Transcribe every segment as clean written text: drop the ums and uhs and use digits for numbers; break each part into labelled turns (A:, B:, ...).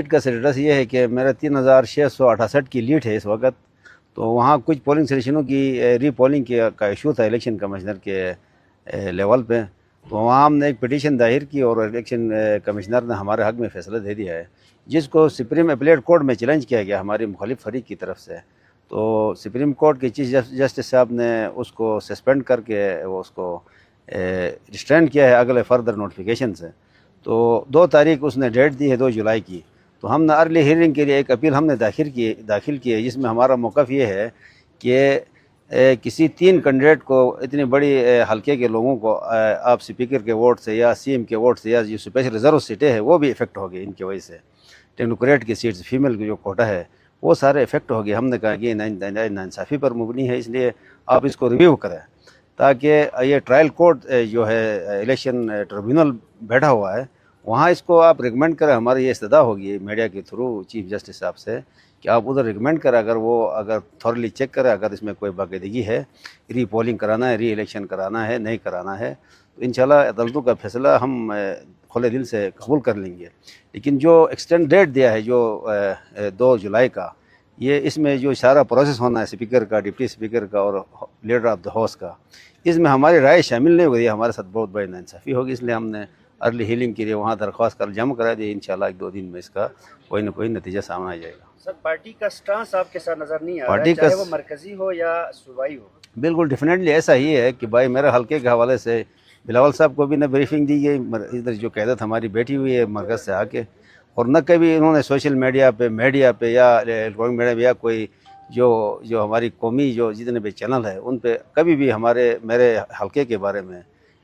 A: Lead کا status یہ ہے کہ میرا 3668 کی لیڈ ہے اس وقت. تو وہاں کچھ پولنگ اسٹیشنوں کی ری پولنگ کا ایشو تھا الیکشن کمشنر کے لیول پہ. تو وہاں ہم نے ایک پٹیشن داخل کی اور الیکشن کمشنر نے ہمارے حق میں فیصلہ دے دیا ہے، جس کو سپریم اپیلیٹ کورٹ میں چیلنج کیا گیا ہماری مخالف فریق کی طرف سے. تو سپریم کورٹ کے چیف جسٹس صاحب نے اس کو سسپینڈ کر کے وہ اس کو ریسٹرین کیا ہے اگلے فردر نوٹیفیکیشن سے. تو 2 تاریخ اس نے ڈیٹ دی ہے 2 جولائی کی. تو ہم نے ارلی ہیئرنگ کے لیے ایک اپیل ہم نے داخل کی ہے، جس میں ہمارا موقف یہ ہے کہ کسی 3 کینڈیڈیٹ کو اتنی بڑی حلقے کے لوگوں کو آپ اسپیکر کے ووٹ سے یا سی ایم کے ووٹ سے یا جو اسپیشل ریزرو سیٹیں ہیں وہ بھی افیکٹ ہو گئی ان کی وجہ سے. ٹیکنوکریٹ کی سیٹس فیمیل کی جو کوٹا ہے وہ سارے افیکٹ ہو گئے. ہم نے کہا کہ ناانصافی پر مبنی ہے، اس لیے آپ اس کو ریویو کریں تاکہ یہ ٹرائل کورٹ جو ہے الیکشن ٹریبیونل بیٹھا ہوا ہے وہاں اس کو آپ ریکمینڈ کریں. ہماری یہ استدعا ہوگی میڈیا کے تھرو چیف جسٹس صاحب سے کہ آپ ادھر ریکمینڈ کریں، اگر تھورلی چیک کریں اگر اس میں کوئی باقاعدگی ہے، ری پولنگ کرانا ہے، ری الیکشن کرانا ہے، نہیں کرانا ہے، تو انشاءاللہ عدالتوں کا فیصلہ ہم کھلے دل سے قبول کر لیں گے. لیکن جو ایکسٹینڈ ڈیٹ دیا ہے جو 2 جولائی کا، یہ اس میں جو سارا پروسیس ہونا ہے اسپیکر کا، ڈپٹی اسپیکر کا اور لیڈر آف دا ہاؤس کا، اس میں ہماری رائے شامل نہیں ہوئی. ہمارے ساتھ بہت بڑی ناانصافی ہوگی، اس لیے ہم نے ارلی ہیلنگ کے لیے وہاں درخواست کر جمع کرا دی. انشاءاللہ 1-2 دن میں اس کا کوئی نہ کوئی نتیجہ سامنے آ جائے گا.
B: سر پارٹی کا سٹانس آپ کے ساتھ نظر نہیں آ رہا ہے، چاہے وہ مرکزی ہو یا صوبائی ہو.
A: بالکل ڈیفینیٹلی ایسا ہی ہے کہ بھائی میرے حلقے کے حوالے سے بلاول صاحب کو بھی نہ بریفنگ دی گئی، ادھر جو قیادت ہماری بیٹھی ہوئی ہے مرکز سے آ کے، اور نہ کبھی انہوں نے سوشل میڈیا پہ یا الیکٹرانک میڈیا پہ یا کوئی جو ہماری قومی جو جتنے بھی چینل ہے ان پہ کبھی بھی میرے حلقے کے بارے میں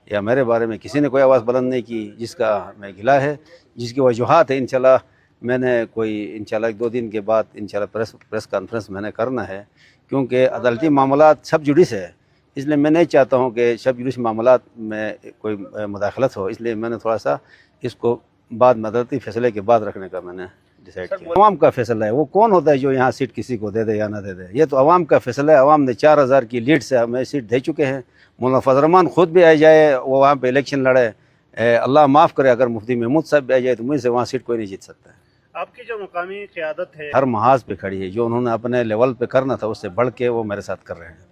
A: یا میرے بارے میں کسی نے کوئی آواز بلند نہیں کی، جس کا میں گلا ہے، جس کی وجوہات ہے. انشاءاللہ میں نے انشاءاللہ 1-2 دن کے بعد انشاءاللہ پریس کانفرنس میں نے کرنا ہے، کیونکہ عدالتی معاملات سب جوڈس ہے، اس لیے میں نہیں چاہتا ہوں کہ سب جوڈس معاملات میں کوئی مداخلت ہو. اس لیے میں نے تھوڑا سا اس کو بعد میں عدالتی فیصلے کے بعد رکھنے کا میں نے ڈیسائیڈ کیا. عوام کا فیصلہ ہے، وہ کون ہوتا ہے جو یہاں سیٹ کسی کو دے دے یا نہ دے دے، یہ تو عوام کا فیصلہ ہے. عوام نے 4000 کی لیڈ سے ہمیں سیٹ دے چکے ہیں. مولانا فضل الرحمان خود بھی آ جائے، وہ وہاں پہ الیکشن لڑے، اللہ معاف کرے اگر مفتی محمود صاحب بھی آ جائے تو مجھ سے وہاں سیٹ کوئی نہیں جیت سکتا ہے.
B: آپ کی جو مقامی قیادت ہے
A: ہر محاذ پہ کھڑی ہے، جو انہوں نے اپنے لیول پہ کرنا تھا اس سے بڑھ کے وہ میرے ساتھ کر رہے ہیں.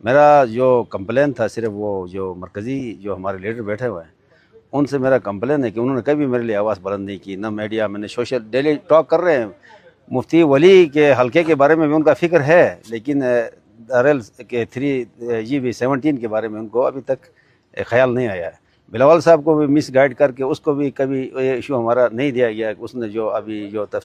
A: میرا جو کمپلین تھا صرف وہ جو مرکزی جو ہمارے لیڈر بیٹھے ہوئے ہیں ان سے میرا کمپلین ہے کہ انہوں نے کبھی میرے لیے آواز بلند نہیں کی، نہ میڈیا میں نے سوشل ڈیلی ٹاک کر رہے ہیں. مفتی ولی کے حلقے کے بارے میں بھی ان کا فکر ہے، لیکن دارل کے 3GB17 کے بارے میں ان کو ابھی تک خیال نہیں آیا ہے. بلاول صاحب کو بھی مس گائیڈ کر کے اس کو بھی کبھی یہ ایشو ہمارا نہیں دیا گیا. اس نے جو ابھی جو